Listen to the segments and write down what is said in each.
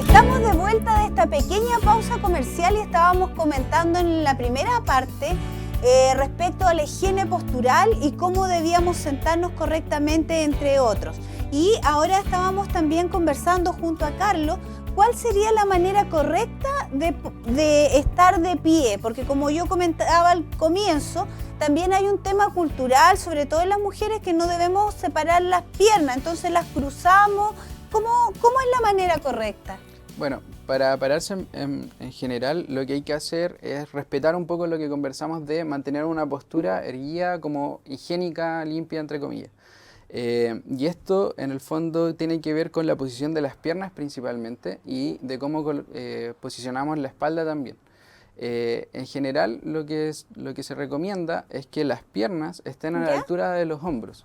Estamos de vuelta de esta pequeña pausa comercial y estábamos comentando en la primera parte respecto a la higiene postural y cómo debíamos sentarnos correctamente, entre otros. Y ahora estábamos también conversando junto a Carlos cuál sería la manera correcta de estar de pie, porque como yo comentaba al comienzo, también hay un tema cultural, sobre todo en las mujeres, que no debemos separar las piernas, entonces las cruzamos. ¿Cómo es la manera correcta? Bueno, para pararse en general, lo que hay que hacer es respetar un poco lo que conversamos de mantener una postura erguida como higiénica, limpia, entre comillas. Y esto, en el fondo, tiene que ver con la posición de las piernas principalmente y de cómo posicionamos la espalda también. En general, lo que se recomienda es que las piernas estén a la altura de los hombros.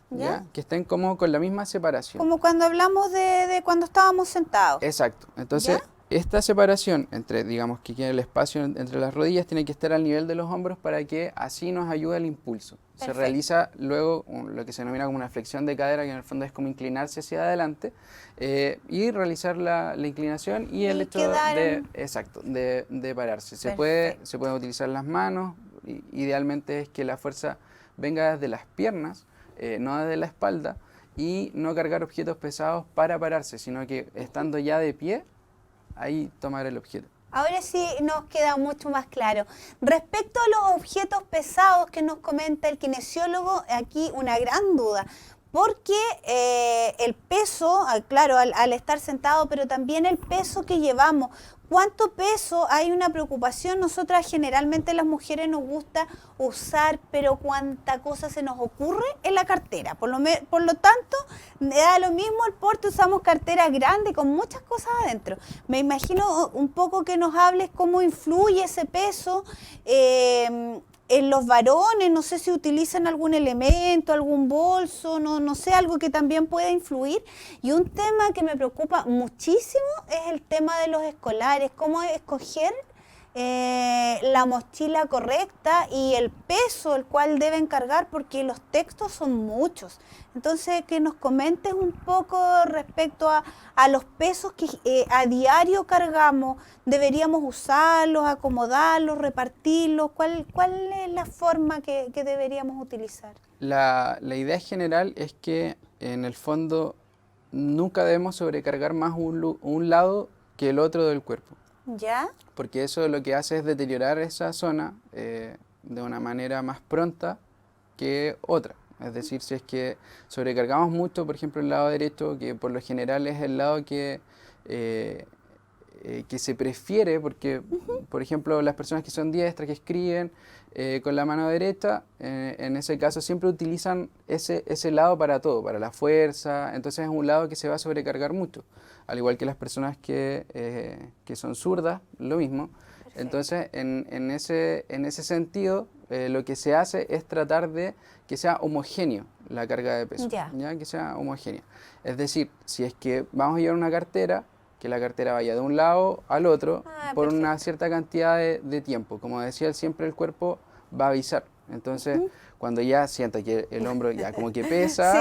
¿Ya? Que estén como con la misma separación. Como cuando hablamos de cuando estábamos sentados. Exacto. Entonces, esta separación entre, digamos, que quede el espacio entre las rodillas tiene que estar al nivel de los hombros para que así nos ayude el impulso. Perfecto. Se realiza luego lo que se denomina como una flexión de cadera, que en el fondo es como inclinarse hacia adelante y realizar la inclinación y el hecho de pararse. Se pueden utilizar las manos, idealmente es que la fuerza venga desde las piernas, no desde la espalda, y no cargar objetos pesados para pararse, sino que estando ya de pie, ahí tomar el objeto. Ahora sí nos queda mucho más claro. Respecto a los objetos pesados que nos comenta el kinesiólogo, aquí una gran duda. Porque el peso, claro, al estar sentado, pero también el peso que llevamos. ¿Cuánto peso? Hay una preocupación. Nosotras generalmente las mujeres nos gusta usar, pero cuánta cosa se nos ocurre en la cartera. Por lo tanto, da lo mismo el porte, usamos carteras grandes con muchas cosas adentro. Me imagino un poco que nos hables cómo influye ese peso en los varones, no sé si utilizan algún elemento, algún bolso, no sé, algo que también pueda influir. Y un tema que me preocupa muchísimo es el tema de los escolares, cómo escoger la mochila correcta y el peso el cual deben cargar, porque los textos son muchos. Entonces, que nos comentes un poco respecto a los pesos que a diario cargamos. ¿Deberíamos usarlos, acomodarlos, repartirlos? ¿Cuál es la forma que deberíamos utilizar? La idea general es que, en el fondo, nunca debemos sobrecargar más un lado que el otro del cuerpo. ¿Ya? Porque eso lo que hace es deteriorar esa zona de una manera más pronta que otra. Es decir, si es que sobrecargamos mucho, por ejemplo, el lado derecho, que por lo general es el lado que se prefiere, porque, por ejemplo, las personas que son diestras, que escriben con la mano derecha, en ese caso siempre utilizan ese lado para todo, para la fuerza, entonces es un lado que se va a sobrecargar mucho, al igual que las personas que son zurdas, lo mismo. Perfecto. Entonces, en ese sentido, lo que se hace es tratar de que sea homogéneo la carga de peso, ¿ya? Que sea homogénea. Es decir, si es que vamos a llevar una cartera, que la cartera vaya de un lado al otro por una cierta cantidad de tiempo. Como decía, siempre el cuerpo va a avisar. Entonces, cuando ya sienta que el hombro ya como que pesa,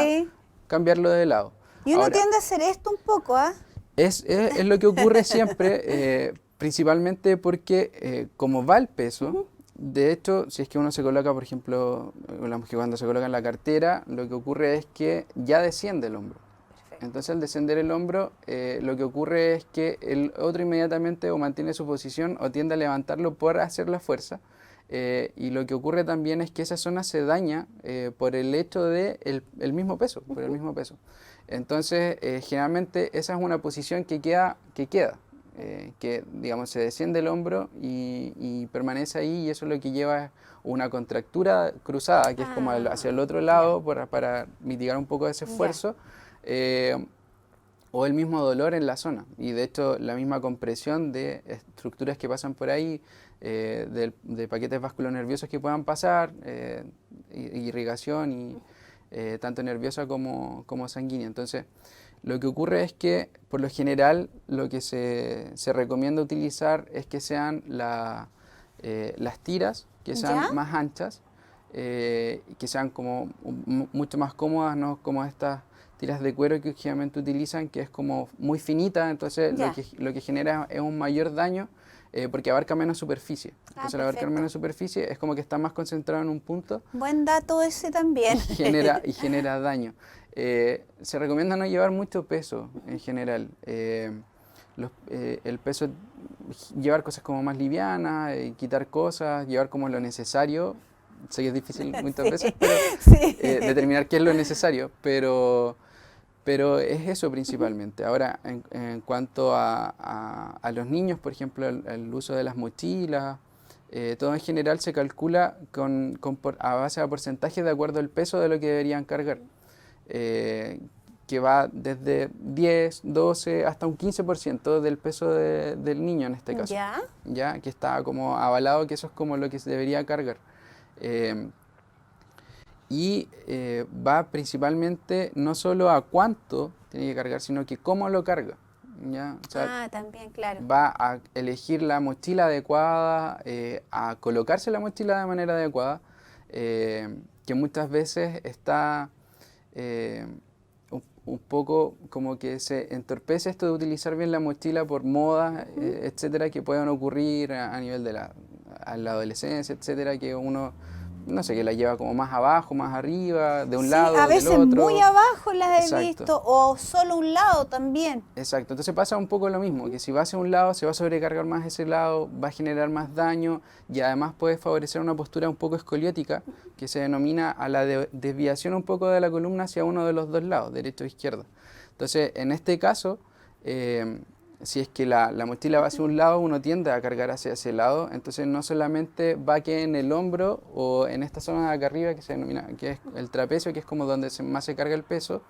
cambiarlo de lado. Y uno tiende a hacer esto un poco, ¿ah? Es lo que ocurre siempre, principalmente porque como va el peso, de hecho, si es que uno se coloca, por ejemplo, cuando se coloca en la cartera, lo que ocurre es que ya desciende el hombro. Entonces, al descender el hombro, lo que ocurre es que el otro inmediatamente o mantiene su posición o tiende a levantarlo por hacer la fuerza. Y lo que ocurre también es que esa zona se daña por el hecho de el mismo peso, por el mismo peso. Entonces, generalmente esa es una posición que queda, que digamos se desciende el hombro y permanece ahí, y eso es lo que lleva una contractura cruzada, que es como hacia el otro lado para mitigar un poco ese esfuerzo. O el mismo dolor en la zona, y de hecho la misma compresión de estructuras que pasan por ahí, de paquetes vasculonerviosos que puedan pasar, irrigación y tanto nerviosa como sanguínea. Entonces, lo que ocurre es que, por lo general, lo que se recomienda utilizar es que sean las tiras, que sean más anchas, que sean como mucho más cómodas, no como estas tiras de cuero que generalmente utilizan, que es como muy finita, entonces Ya. lo que genera es un mayor daño porque abarca menos superficie. Entonces al abarcar Perfecto. menos superficie es como que está más concentrado en un punto Buen dato ese también. y genera daño. Se recomienda no llevar mucho peso en general. El peso, llevar cosas como más livianas, quitar cosas, llevar como lo necesario. Sé que es difícil muchas Sí, veces, pero sí. determinar qué es lo necesario, pero es eso principalmente. Ahora, en cuanto a los niños, por ejemplo, el uso de las mochilas, todo en general se calcula a base de porcentajes de acuerdo al peso de lo que deberían cargar, que va desde 10, 12 hasta un 15% del peso del niño en este caso, Ya. ya que está como avalado que eso es como lo que se debería cargar. Eh, Va principalmente no solo a cuánto tiene que cargar, sino que cómo lo carga, ¿ya? O sea, También, claro. va a elegir la mochila adecuada, a colocarse la mochila de manera adecuada, que muchas veces está eh, un poco como que se entorpece esto de utilizar bien la mochila por modas, etcétera, que puedan ocurrir a nivel de la adolescencia, etcétera, que uno, no sé, que la lleva como más abajo, más arriba, de un Sí, a lado, del veces muy otro. abajo las he Exacto. visto, o solo un lado también. Exacto, entonces pasa un poco lo mismo, que si va hacia un lado se va a sobrecargar más ese lado, va a generar más daño y además puede favorecer una postura un poco escoliótica que se denomina a la desviación un poco de la columna hacia uno de los dos lados, derecho o izquierdo. Entonces, en este caso, si es que la mochila va hacia un lado, uno tiende a cargar hacia ese lado, entonces no solamente va que en el hombro o en esta zona de acá arriba que se denomina, que es el trapecio, que es como donde más se carga el peso,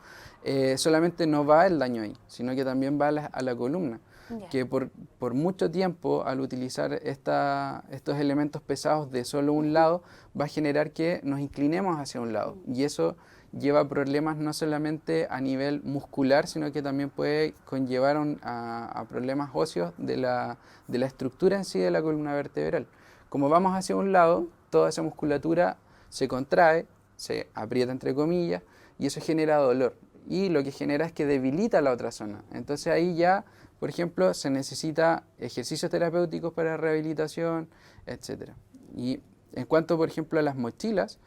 solamente no va el daño ahí, sino que también va a la columna, Ya. que por mucho tiempo al utilizar estos elementos pesados de solo un lado, va a generar que nos inclinemos hacia un lado, y eso lleva problemas no solamente a nivel muscular, sino que también puede conllevar a problemas óseos de la estructura en sí de la columna vertebral. Como vamos hacia un lado, toda esa musculatura se contrae, se aprieta entre comillas, y eso genera dolor. Y lo que genera es que debilita la otra zona. Entonces ahí ya, por ejemplo, se necesita ejercicios terapéuticos para rehabilitación, etc. Y en cuanto, por ejemplo, a las mochilas,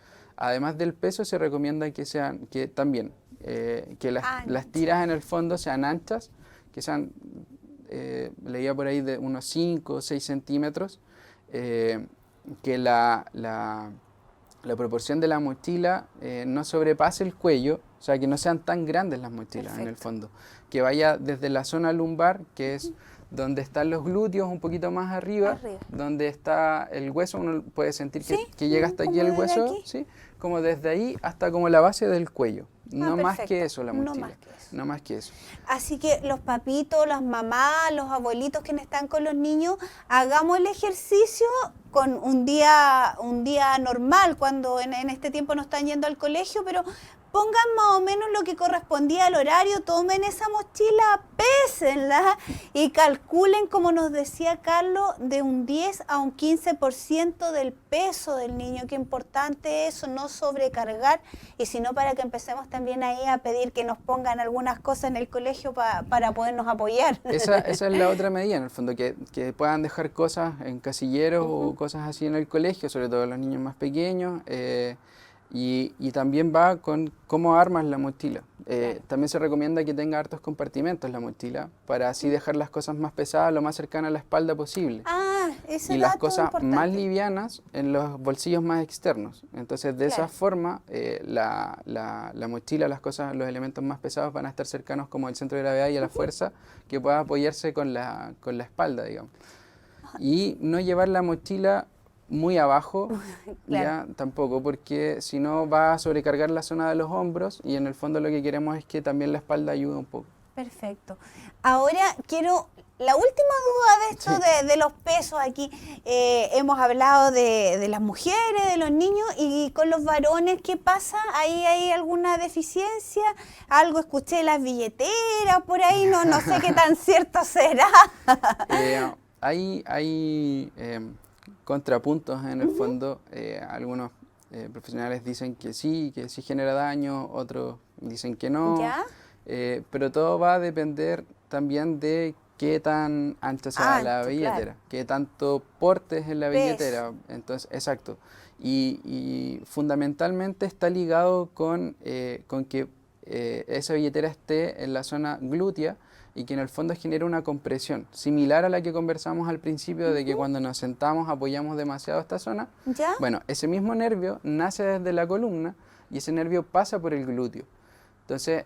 además del peso, se recomienda que sean, que también, que las tiras en el fondo sean anchas, que sean, leía por ahí de unos 5 o 6 centímetros, que la proporción de la mochila no sobrepase el cuello, o sea, que no sean tan grandes las mochilas en el Perfecto. fondo, que vaya desde la zona lumbar, que es donde están los glúteos, un poquito más arriba, Arriba. donde está el hueso, uno puede sentir ¿Sí? que llega hasta aquí ¿Como el desde hueso, aquí? ¿sí? Como desde ahí hasta como la base del cuello. No más que Perfecto. eso la No mochila, más que eso. no más que eso. Así que los papitos, las mamás, los abuelitos que están con los niños, hagamos el ejercicio con un día normal, cuando en este tiempo no están yendo al colegio, pero pongan más o menos lo que correspondía al horario, tomen esa mochila, pésenla y calculen, como nos decía Carlos, de un 10 a un 15% del peso del niño. Qué importante eso, no sobrecargar, y si no, para que empecemos también ahí a pedir que nos pongan algunas cosas en el colegio para podernos apoyar. Esa es la otra medida, en el fondo, que puedan dejar cosas en casilleros o cosas así en el colegio, sobre todo los niños más pequeños. Y también va con cómo armas la mochila. Claro. También se recomienda que tenga hartos compartimentos la mochila, para así dejar las cosas más pesadas lo más cercana a la espalda posible. Ese Y las dato es cosas más importante. livianas en los bolsillos más externos. Entonces, de esa Claro. forma, la mochila, las cosas, los elementos más pesados van a estar cercanos como al centro de gravedad y a la fuerza que pueda apoyarse con la espalda, digamos. Y no llevar la mochila muy abajo, Claro. ya tampoco, porque si no va a sobrecargar la zona de los hombros y en el fondo lo que queremos es que también la espalda ayude un poco. Perfecto. Ahora quiero la última duda de esto Sí. de los pesos aquí. Hemos hablado de las mujeres, de los niños, y con los varones, ¿qué pasa? ¿Ahí hay alguna deficiencia? Algo escuché de las billeteras por ahí, no sé qué tan cierto será. Hay contrapuntos en el fondo. Algunos profesionales dicen que sí genera daño, otros dicen que no, ¿Ya? pero todo va a depender también de qué tan ancha sea la Ancho, billetera, claro. qué tanto portes en la Peso. billetera. Entonces, exacto. Y fundamentalmente está ligado con que esa billetera esté en la zona glútea y que en el fondo genere una compresión, similar a la que conversamos al principio de que Ujú. cuando nos sentamos apoyamos demasiado esta zona. ¿Ya? Bueno, ese mismo nervio nace desde la columna y ese nervio pasa por el glúteo. Entonces,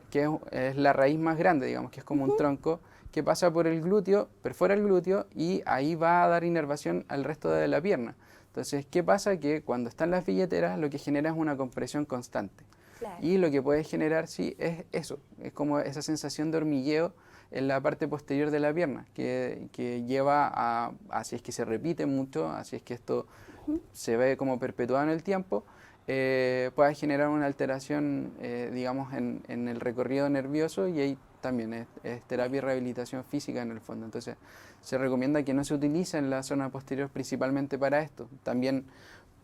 es la raíz más grande, digamos, que es como un Ujú. tronco que pasa por el glúteo, perfora el glúteo y ahí va a dar inervación al resto de la pierna. Entonces, ¿qué pasa? Que cuando están las billeteras lo que genera es una compresión constante. Claro. Y lo que puede generar, sí, es eso, es como esa sensación de hormigueo en la parte posterior de la pierna, que lleva si es que se repite mucho, así es que esto Ujú. se ve como perpetuado en el tiempo, puede generar una alteración, digamos, en el recorrido nervioso y ahí también es terapia y rehabilitación física en el fondo. Entonces, se recomienda que no se utilice en la zona posterior principalmente para esto. También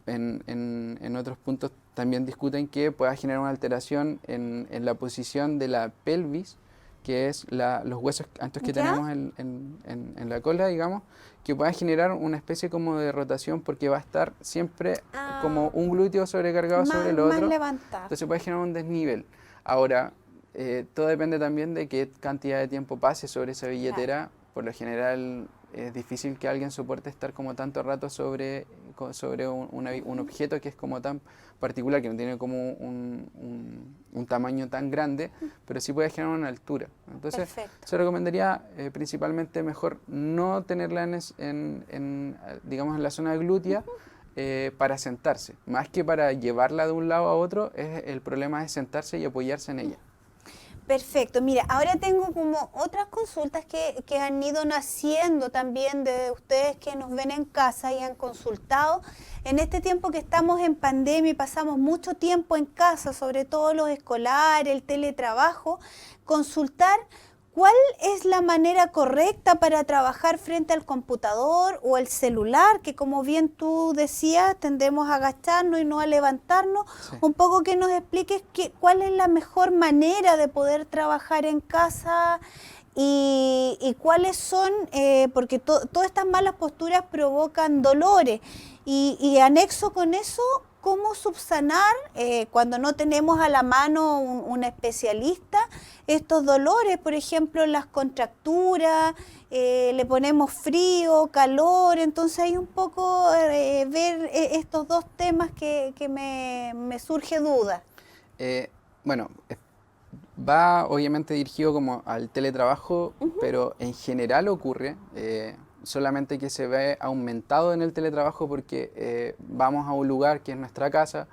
en otros puntos también discuten que pueda generar una alteración en la posición de la pelvis, que es los huesos anchos que ¿Ya? tenemos en la cola, digamos, que pueda generar una especie como de rotación porque va a estar siempre como Ah, un glúteo sobrecargado sobre el más otro, levantado. entonces puede generar un desnivel. Ahora, todo depende también de qué cantidad de tiempo pase sobre esa Claro. billetera. Por lo general es difícil que alguien soporte estar como tanto rato sobre un Ujú. objeto que es como tan particular, que no tiene como un tamaño tan grande, pero sí puede generar una altura. Entonces, Perfecto. se recomendaría principalmente mejor no tenerla digamos, en la zona glútea para sentarse. Más que para llevarla de un lado a otro, el problema es sentarse y apoyarse en ella. Perfecto. Mira, ahora tengo como otras consultas que han ido naciendo también de ustedes que nos ven en casa y han consultado. En este tiempo que estamos en pandemia y pasamos mucho tiempo en casa, sobre todo los escolares, el teletrabajo, consultar cuál es la manera correcta para trabajar frente al computador o el celular, que como bien tú decías, tendemos a agacharnos y no a levantarnos. Sí. Un poco que nos expliques cuál es la mejor manera de poder trabajar en casa y cuáles son, porque todas estas malas posturas provocan dolores y anexo con eso, cómo subsanar cuando no tenemos a la mano un especialista estos dolores, por ejemplo, las contracturas, le ponemos frío, calor, entonces hay un poco ver estos dos temas que me surge duda. Eh, bueno, va obviamente dirigido como al teletrabajo, Ujú. pero en general ocurre, solamente que se ve aumentado en el teletrabajo porque vamos a un lugar que es nuestra casa,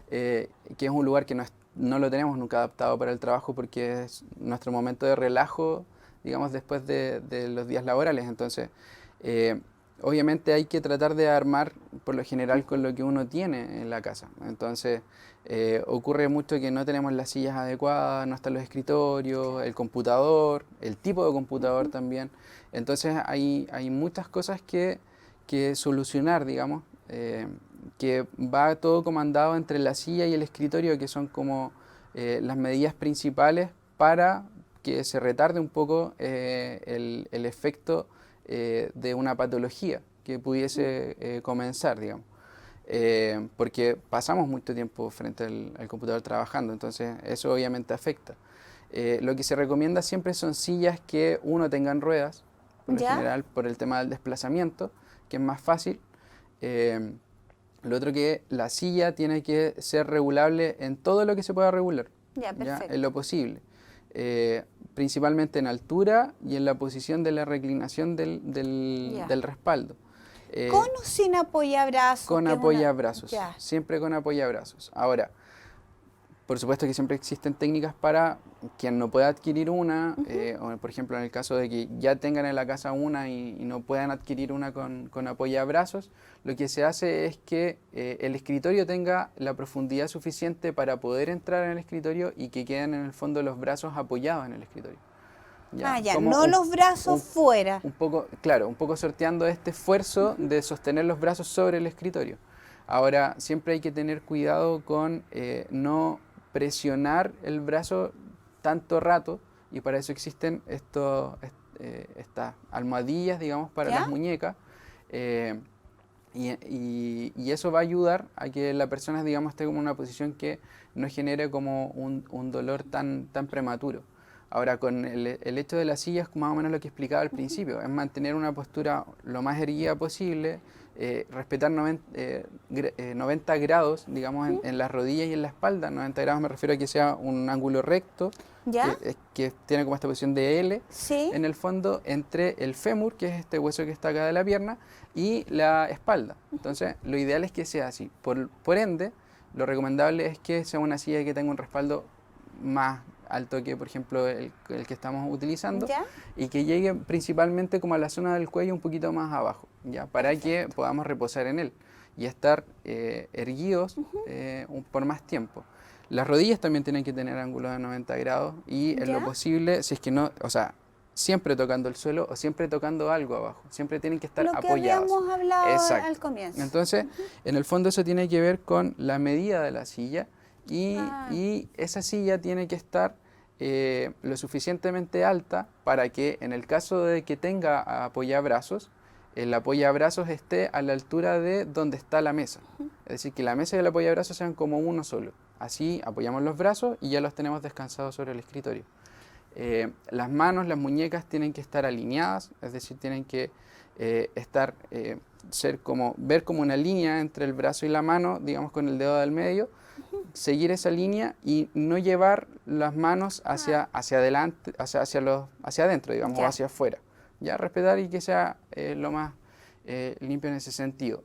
que es un lugar que no lo tenemos nunca adaptado para el trabajo porque es nuestro momento de relajo, digamos, después de los días laborales. Entonces, eh, obviamente hay que tratar de armar por lo general con lo que uno tiene en la casa. Entonces, ocurre mucho que no tenemos las sillas adecuadas, no están los escritorios, el computador, el tipo de computador Ujú. también. Entonces hay muchas cosas que solucionar, digamos, que va todo comandado entre la silla y el escritorio, que son como las medidas principales para que se retarde un poco el efecto de una patología que pudiese comenzar, digamos. Porque pasamos mucho tiempo frente al computador trabajando, entonces eso obviamente afecta. Lo que se recomienda siempre son sillas que uno tenga en ruedas, por lo ¿Ya? general por el tema del desplazamiento, que es más fácil. Eh, lo otro que la silla tiene que ser regulable en todo lo que se pueda regular, Ya, ¿ya? En lo perfecto. posible. Principalmente en altura y en la posición de la reclinación Ya. del respaldo. ¿Con Eh, o sin apoyabrazos? con Que es una... apoyabrazos, Ya. siempre con apoyabrazos. Ahora, por supuesto que siempre existen técnicas para quien no pueda adquirir una, Ujú. o por ejemplo en el caso de que ya tengan en la casa una y no puedan adquirir una con apoyabrazos, lo que se hace es que el escritorio tenga la profundidad suficiente para poder entrar en el escritorio y que queden en el fondo los brazos apoyados en el escritorio. Ah, ¿Ya? ya, Como no los brazos un, fuera. un poco, claro, un poco sorteando este esfuerzo Ujú. de sostener los brazos sobre el escritorio. Ahora, siempre hay que tener cuidado con no presionar el brazo tanto rato, y para eso existen estas almohadillas, digamos, para ¿Ya? las muñecas. Y eso va a ayudar a que la persona, digamos, esté como en una posición que no genere como un dolor tan prematuro. Ahora, con el hecho de la silla es más o menos lo que explicaba al principio, es mantener una postura lo más erguida posible, respetar 90 grados, digamos, en las rodillas y en la espalda. 90 grados me refiero a que sea un ángulo recto, ¿Ya? que tiene como esta posición de L, Sí. en el fondo, entre el fémur, que es este hueso que está acá de la pierna, y la espalda. Entonces, lo ideal es que sea así. Por ende, lo recomendable es que sea una silla que tenga un respaldo más alto que, por ejemplo, el que estamos utilizando, ¿Ya? y que llegue principalmente como a la zona del cuello un poquito más abajo, ¿ya? Para que Perfecto. podamos reposar en él y estar erguidos por más tiempo. Las rodillas también tienen que tener ángulos de 90 grados y en lo ¿Ya? posible, si es que no, o sea, siempre tocando el suelo o siempre tocando algo abajo, siempre tienen que estar Lo que apoyados. habíamos hablado Exacto. al comienzo. Entonces, en el fondo eso tiene que ver con la medida de la silla Ah, y esa silla tiene que estar lo suficientemente alta para que en el caso de que tenga apoyabrazos, el apoyabrazos esté a la altura de donde está la mesa. Es decir, que la mesa y el apoyabrazos sean como uno solo. Así apoyamos los brazos y ya los tenemos descansados sobre el escritorio. Las manos, las muñecas tienen que estar alineadas, es decir, tienen que ver como una línea entre el brazo y la mano, digamos con el dedo del medio, seguir esa línea y no llevar las manos hacia adelante, hacia adentro, digamos, o ya. hacia afuera. Ya respetar y que sea lo más limpio en ese sentido.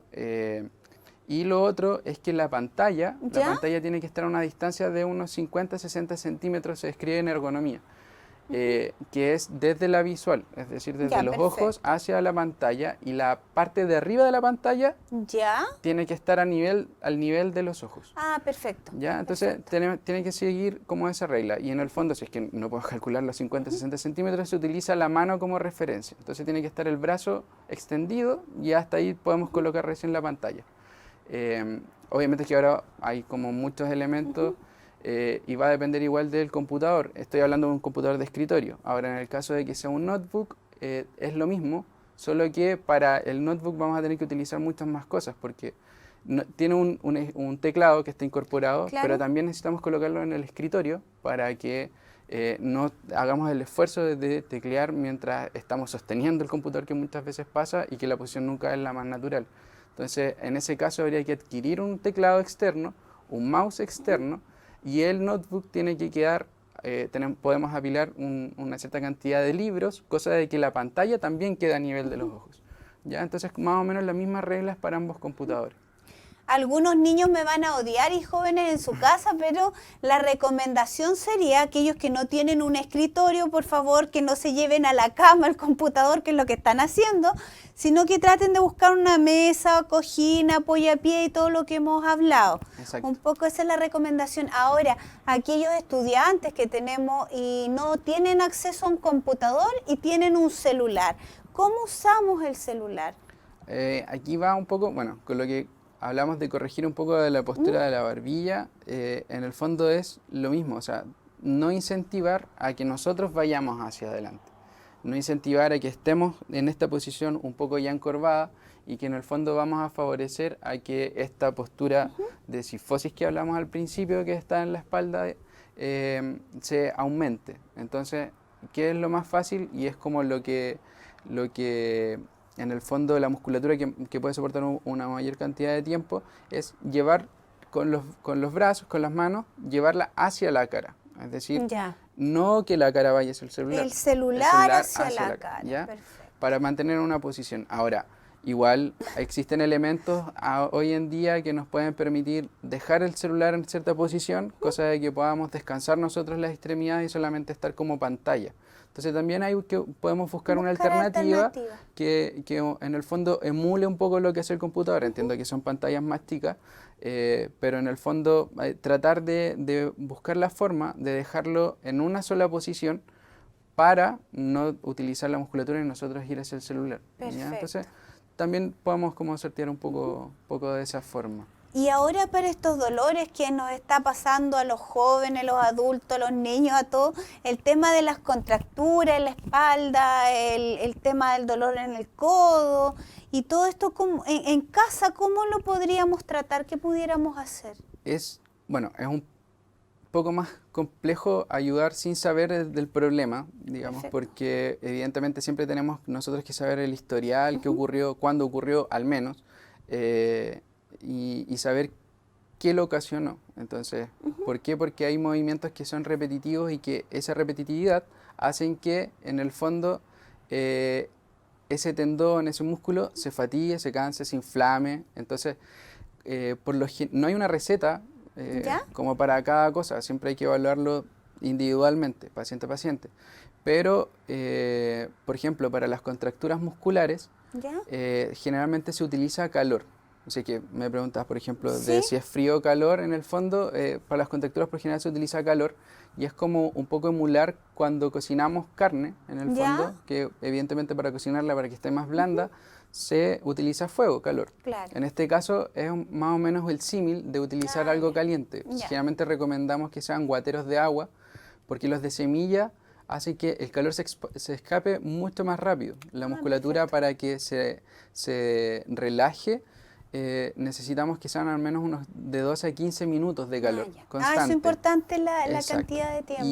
Y lo otro es que la pantalla ¿Ya? tiene que estar a una distancia de unos 50-60 centímetros, se describe en ergonomía, que es desde la visual, es decir, desde Ya, los ojos perfecto. hacia la pantalla, y la parte de arriba de la pantalla ¿Ya? tiene que estar al nivel de los ojos. Ah, perfecto. ¿Ya? Entonces tiene que seguir como esa regla. Y en el fondo, si es que no podemos calcular los 50-60 centímetros, se utiliza la mano como referencia. Entonces tiene que estar el brazo extendido y hasta ahí podemos colocar recién la pantalla. Obviamente que ahora hay como muchos elementos y va a depender igual del computador. Estoy hablando de un computador de escritorio. Ahora, en el caso de que sea un notebook, es lo mismo, solo que para el notebook vamos a tener que utilizar muchas más cosas porque tiene un teclado que está incorporado, pero Claro. también necesitamos colocarlo en el escritorio para que no hagamos el esfuerzo de teclear mientras estamos sosteniendo el computador, que muchas veces pasa, y que la posición nunca es la más natural. Entonces, en ese caso habría que adquirir un teclado externo, un mouse externo, y el notebook tiene que quedar, podemos apilar una cierta cantidad de libros, cosa de que la pantalla también quede a nivel de los ojos. ¿Ya? Entonces, más o menos las mismas reglas para ambos computadores. Algunos niños me van a odiar y jóvenes en su casa, pero la recomendación sería aquellos que no tienen un escritorio, por favor, que no se lleven a la cama el computador, que es lo que están haciendo, sino que traten de buscar una mesa, cojín, apoyapié y todo lo que hemos hablado. Exacto. Un poco esa es la recomendación. Ahora, aquellos estudiantes que tenemos y no tienen acceso a un computador y tienen un celular, ¿cómo usamos el celular? Aquí va un poco, bueno, con lo que hablamos de corregir un poco de la postura de la barbilla, en el fondo es lo mismo, o sea, no incentivar a que nosotros vayamos hacia adelante, no incentivar a que estemos en esta posición un poco ya encorvada, y que en el fondo vamos a favorecer a que esta postura de cifosis que hablamos al principio, que está en la espalda, se aumente. Entonces, ¿qué es lo más fácil? Y es como lo que en el fondo la musculatura que puede soportar una mayor cantidad de tiempo, es llevar con los brazos, con las manos, llevarla hacia la cara. Es decir, Ya. no que la cara vaya hacia el celular. El celular hacia hacia la cara. ¿ya? Perfecto. Para mantener una posición. Ahora, igual existen elementos hoy en día que nos pueden permitir dejar el celular en cierta posición, cosa de que podamos descansar nosotros las extremidades y solamente estar como pantalla. Entonces también podemos buscar una alternativa que en el fondo emule un poco lo que hace el computador. Entiendo que son pantallas más chicas, pero en el fondo tratar de buscar la forma de dejarlo en una sola posición para no utilizar la musculatura y nosotros ir hacia el celular. ¿Ya? Entonces también podemos como sortear un poco de esa forma. Y ahora para estos dolores que nos está pasando a los jóvenes, a los adultos, a los niños, a todos, el tema de las contracturas en la espalda, el tema del dolor en el codo y todo esto en casa, ¿cómo lo podríamos tratar? ¿Qué pudiéramos hacer? Bueno, es un poco más complejo ayudar sin saber del problema, digamos, Perfecto. porque evidentemente siempre tenemos nosotros que saber el historial, qué ocurrió, cuándo ocurrió, al menos, y saber qué lo ocasionó. Entonces, ¿por qué? Porque hay movimientos que son repetitivos y que esa repetitividad hacen que, en el fondo, ese tendón, ese músculo se fatigue, se canse, se inflame. Entonces, no hay una receta ¿Ya? como para cada cosa, siempre hay que evaluarlo individualmente, paciente a paciente. Pero, por ejemplo, para las contracturas musculares, ¿Ya? generalmente se utiliza calor. Así que me preguntas, por ejemplo, de Sí. si es frío o calor. En el fondo, para las contracturas por general se utiliza calor y es como un poco emular cuando cocinamos carne, en el ¿Ya? fondo, que evidentemente para cocinarla, para que esté más blanda, se utiliza fuego, calor. Claro. En este caso es más o menos el símil de utilizar algo Ya. caliente. Ya. Generalmente recomendamos que sean guateros de agua, porque los de semilla hacen que el calor se escape mucho más rápido. La musculatura, Perfecto. para que se relaje, necesitamos que sean al menos unos de 12 a 15 minutos de calor Ya. constante. Eso es importante la Exacto. cantidad de tiempo.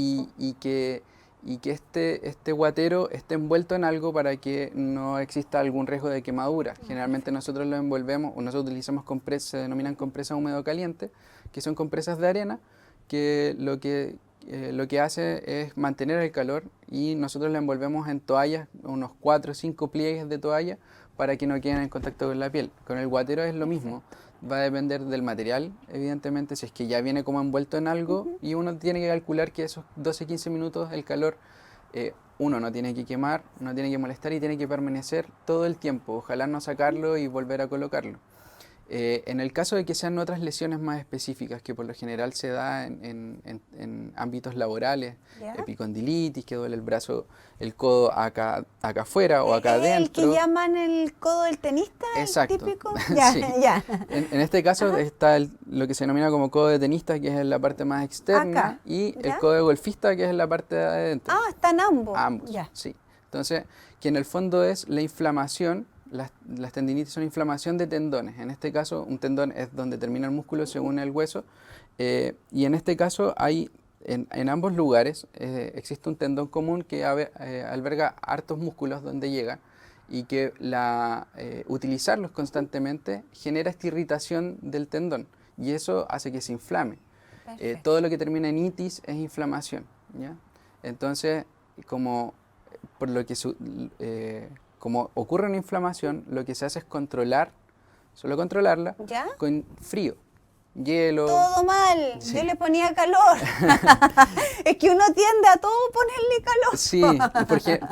Y que este guatero esté envuelto en algo para que no exista algún riesgo de quemadura. Generalmente nosotros lo envolvemos, o nosotros utilizamos compresas, se denominan compresas húmedo caliente, que son compresas de arena, que lo que hace es mantener el calor, y nosotros la envolvemos en toallas, unos 4 o 5 pliegues de toalla, para que no queden en contacto con la piel. Con el guatero es lo mismo. Va a depender del material, evidentemente, si es que ya viene como envuelto en algo, y uno tiene que calcular que esos 12-15 minutos el calor, uno no tiene que quemar, no tiene que molestar y tiene que permanecer todo el tiempo. Ojalá no sacarlo y volver a colocarlo. En el caso de que sean otras lesiones más específicas, que por lo general se da en ámbitos laborales, ¿Ya? epicondilitis, que duele el brazo, el codo acá afuera o acá adentro. ¿El que llaman el codo del tenista? ¿El Exacto. típico? Ya, Sí. ya. En este caso está lo que se denomina como codo de tenista, que es en la parte más externa, Acá, y ¿ya? el codo de golfista, que es en la parte de adentro. Ah, están ambos. Ambos, Ya. sí. Entonces, que en el fondo es la inflamación. Las tendinitis son inflamación de tendones. En este caso, un tendón es donde termina el músculo según el hueso. Y en este caso, en ambos lugares existe un tendón común que alberga hartos músculos donde llega, y que utilizarlos constantemente genera esta irritación del tendón, y eso hace que se inflame. Perfecto. Todo lo que termina en itis es inflamación, ¿ya? Entonces, por lo que como ocurre una inflamación, lo que se hace es solo controlarla ¿Ya? con frío, hielo. Todo mal. Sí. Yo le ponía calor. Es que uno tiende a todo ponerle calor. Sí,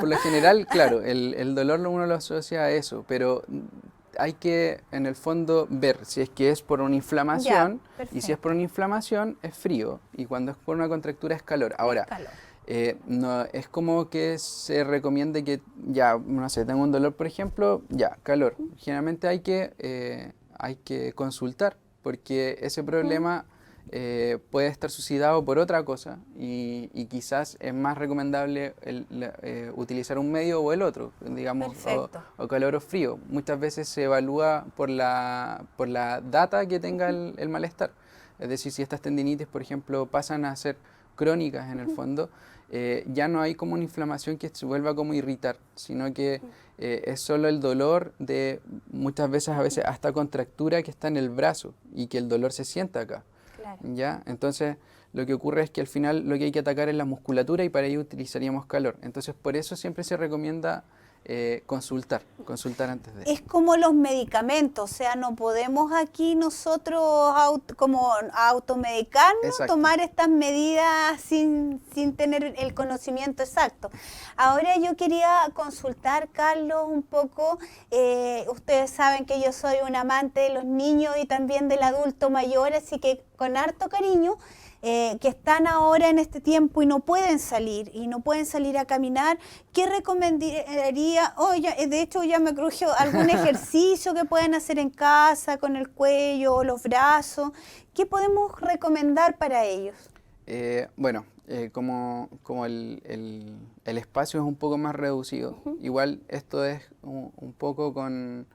por lo general, claro, el dolor uno lo asocia a eso, pero hay que, en el fondo, ver si es que es por una inflamación, Ya, y si es por una inflamación es frío, y cuando es por una contractura es calor. Ahora, Calor. no es como que se recomiende que, ya, no sé, tengo un dolor, por ejemplo, ya, calor. Generalmente hay que consultar, porque ese problema puede estar suscitado por otra cosa, y quizás es más recomendable utilizar un medio o el otro, digamos, Perfecto. o calor o frío. Muchas veces se evalúa por la data que tenga el malestar. Es decir, si estas tendinitis, por ejemplo, pasan a ser crónicas en el fondo, ya no hay como una inflamación que se vuelva como a irritar, sino que es solo el dolor de muchas veces, a veces hasta contractura que está en el brazo, y que el dolor se sienta acá. Claro. ¿Ya? Entonces, lo que ocurre es que al final lo que hay que atacar es la musculatura, y para ello utilizaríamos calor. Entonces, por eso siempre se recomienda consultar antes de. Es como los medicamentos, o sea, no podemos aquí nosotros como automedicarnos, Exacto. tomar estas medidas sin tener el conocimiento exacto. Ahora yo quería consultar, Carlos, un poco, ustedes saben que yo soy un amante de los niños y también del adulto mayor, así que con harto cariño que están ahora en este tiempo y no pueden salir a caminar, ¿qué recomendaría? De hecho ya me cruje algún ejercicio que puedan hacer en casa con el cuello o los brazos. ¿Qué podemos recomendar para ellos? Bueno, como el espacio es un poco más reducido, igual esto es un poco con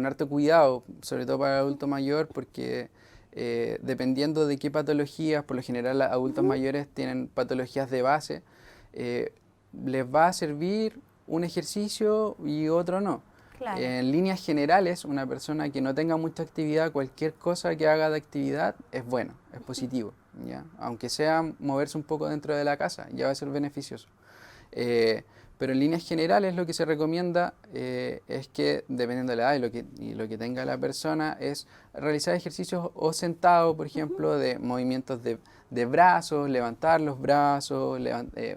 harto cuidado, sobre todo para el adulto mayor, porque dependiendo de qué patologías, por lo general los adultos mayores tienen patologías de base, les va a servir un ejercicio y otro no. Claro. En líneas generales, una persona que no tenga mucha actividad, cualquier cosa que haga de actividad es bueno, es positivo, ¿ya? Aunque sea moverse un poco dentro de la casa, ya va a ser beneficioso. Pero en líneas generales lo que se recomienda es que, dependiendo de la edad y lo que tenga la persona, es realizar ejercicios o sentado, por ejemplo, de movimientos de brazos, levantar los brazos,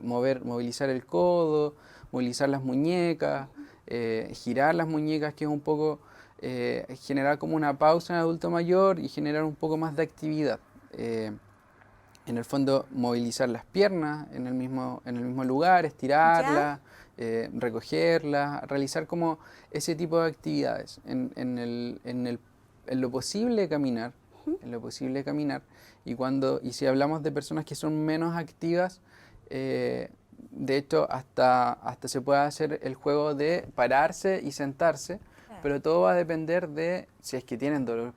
movilizar el codo, movilizar las muñecas, girar las muñecas, que es un poco generar como una pausa en el adulto mayor y generar un poco más de actividad. En el fondo, movilizar las piernas en el mismo lugar, estirarlas, recogerlas, realizar como ese tipo de actividades. En lo posible caminar, en lo posible caminar. Y si hablamos de personas que son menos activas, de hecho hasta se puede hacer el juego de pararse y sentarse, pero todo va a depender de si es que tienen dolor,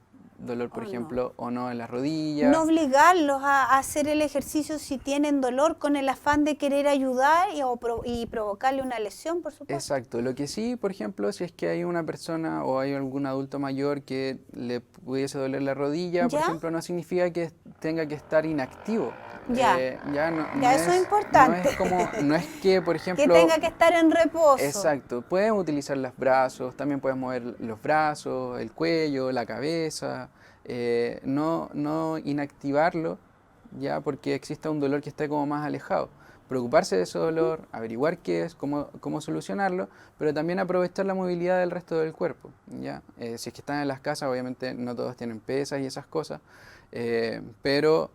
por ejemplo, o no en las rodillas. No obligarlos a hacer el ejercicio si tienen dolor con el afán de querer ayudar y provocarle una lesión, por supuesto. Exacto. Lo que sí, por ejemplo, si es que hay una persona o hay algún adulto mayor que le pudiese doler la rodilla, por ejemplo, no significa que tenga que estar inactivo. Eso es importante. No es que, por ejemplo, que tenga que estar en reposo. Exacto. Puedes utilizar los brazos, también puedes mover los brazos, el cuello, la cabeza. No inactivarlo, ya, porque exista un dolor que esté como más alejado. Preocuparse de ese dolor, averiguar qué es, cómo solucionarlo, pero también aprovechar la movilidad del resto del cuerpo, ¿ya? Si es que están en las casas, obviamente no todos tienen pesas y esas cosas, pero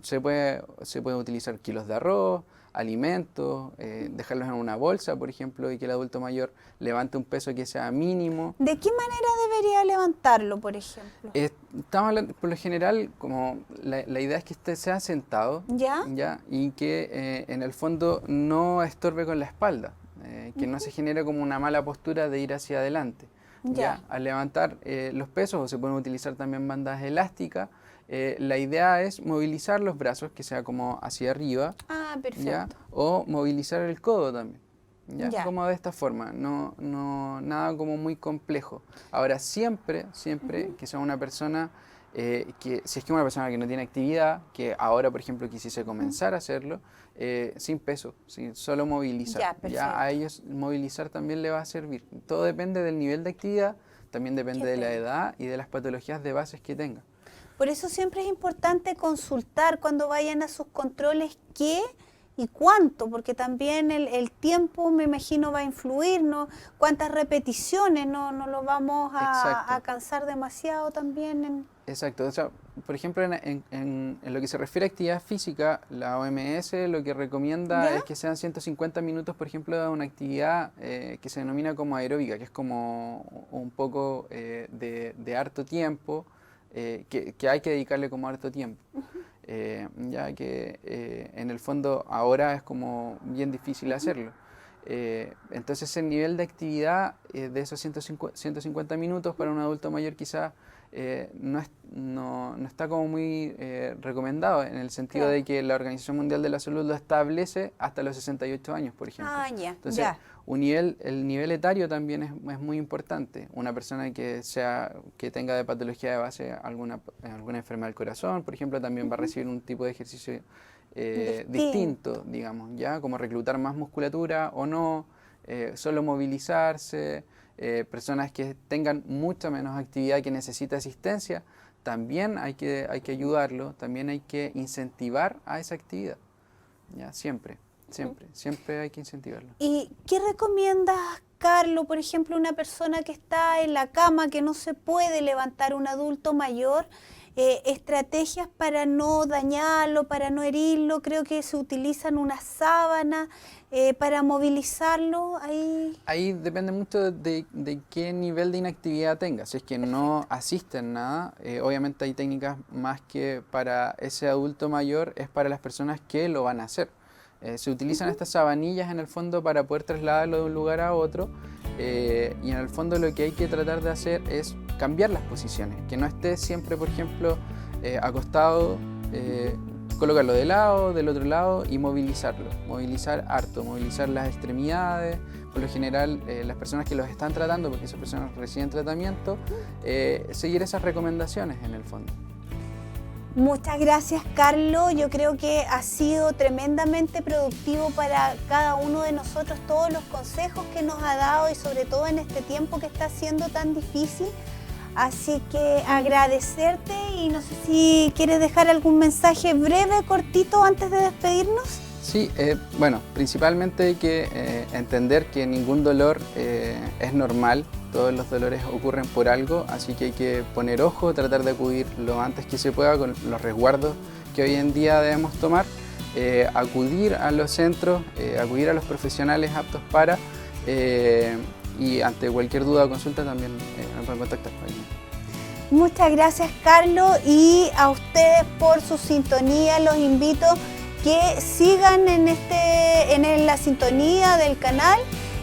se puede utilizar kilos de arroz, alimentos, dejarlos en una bolsa, por ejemplo, y que el adulto mayor levante un peso que sea mínimo. ¿De qué manera debería levantarlo, por ejemplo? Estamos hablando, por lo general, como la idea es que usted sea sentado, ¿ya? Y que en el fondo no estorbe con la espalda, que no se genere como una mala postura de ir hacia adelante. ¿Ya? Al levantar los pesos, o se pueden utilizar también bandas elásticas, la idea es movilizar los brazos, que sea como hacia arriba. Ah, perfecto. ¿Ya? O movilizar el codo también. ¿Ya? Como de esta forma, nada como muy complejo. Ahora, siempre que sea una persona, que si es que una persona que no tiene actividad, que ahora, por ejemplo, quisiese comenzar a hacerlo, sin peso, solo movilizar. Ya a ellos movilizar también le va a servir. Todo depende del nivel de actividad, también depende de la edad y de las patologías de bases que tenga. Por eso siempre es importante consultar cuando vayan a sus controles qué y cuánto, porque también el tiempo, me imagino, va a influir, ¿no? Cuántas repeticiones, no lo vamos a cansar demasiado también. Exacto. O sea, por ejemplo, en lo que se refiere a actividad física, la OMS lo que recomienda es que sean 150 minutos, por ejemplo, de una actividad que se denomina como aeróbica, que es como un poco de harto tiempo, que hay que dedicarle como harto tiempo. Ya que en el fondo ahora es como bien difícil hacerlo. Entonces el nivel de actividad de esos 150 minutos para un adulto mayor quizás no está como muy recomendado, en el sentido de que la Organización Mundial de la Salud lo establece hasta los 68 años, por ejemplo. Entonces, el nivel etario también es muy importante. Una persona que tenga de patología de base alguna enfermedad del corazón, por ejemplo, también va a recibir un tipo de ejercicio distinto, digamos, ¿ya? Como reclutar más musculatura o no, solo movilizarse. Personas que tengan mucha menos actividad, que necesita asistencia, también hay que ayudarlo, también hay que incentivar a esa actividad. ¿Ya? Siempre hay que incentivarlo. ¿Y qué recomiendas, Carlos, por ejemplo, una persona que está en la cama, que no se puede levantar, un adulto mayor, estrategias para no dañarlo, para no herirlo. Creo que se utilizan una sábana para movilizarlo. Ahí depende mucho de qué nivel de inactividad tenga. Si es que no asiste en nada, obviamente hay técnicas más que para ese adulto mayor, es para las personas que lo van a hacer. Se utilizan estas sabanillas en el fondo para poder trasladarlo de un lugar a otro, y en el fondo lo que hay que tratar de hacer es cambiar las posiciones, que no esté siempre, por ejemplo, acostado, colocarlo de lado, del otro lado y movilizarlo, movilizar harto, movilizar las extremidades. Por lo general, las personas que los están tratando, porque esas personas reciben tratamiento, seguir esas recomendaciones en el fondo. Muchas gracias, Carlos. Yo creo que ha sido tremendamente productivo para cada uno de nosotros todos los consejos que nos ha dado y sobre todo en este tiempo que está siendo tan difícil. Así que agradecerte y no sé si quieres dejar algún mensaje breve, cortito antes de despedirnos. Sí, bueno, principalmente hay que entender que ningún dolor es normal, todos los dolores ocurren por algo, así que hay que poner ojo, tratar de acudir lo antes que se pueda con los resguardos que hoy en día debemos tomar, acudir a los centros, acudir a los profesionales aptos para, y ante cualquier duda o consulta también me pueden contactar. Muchas gracias, Carlos, y a ustedes por su sintonía. Los invito que sigan en la sintonía del canal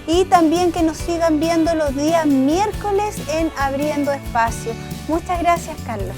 y también que nos sigan viendo los días miércoles en Abriendo Espacio. Muchas gracias, Carlos.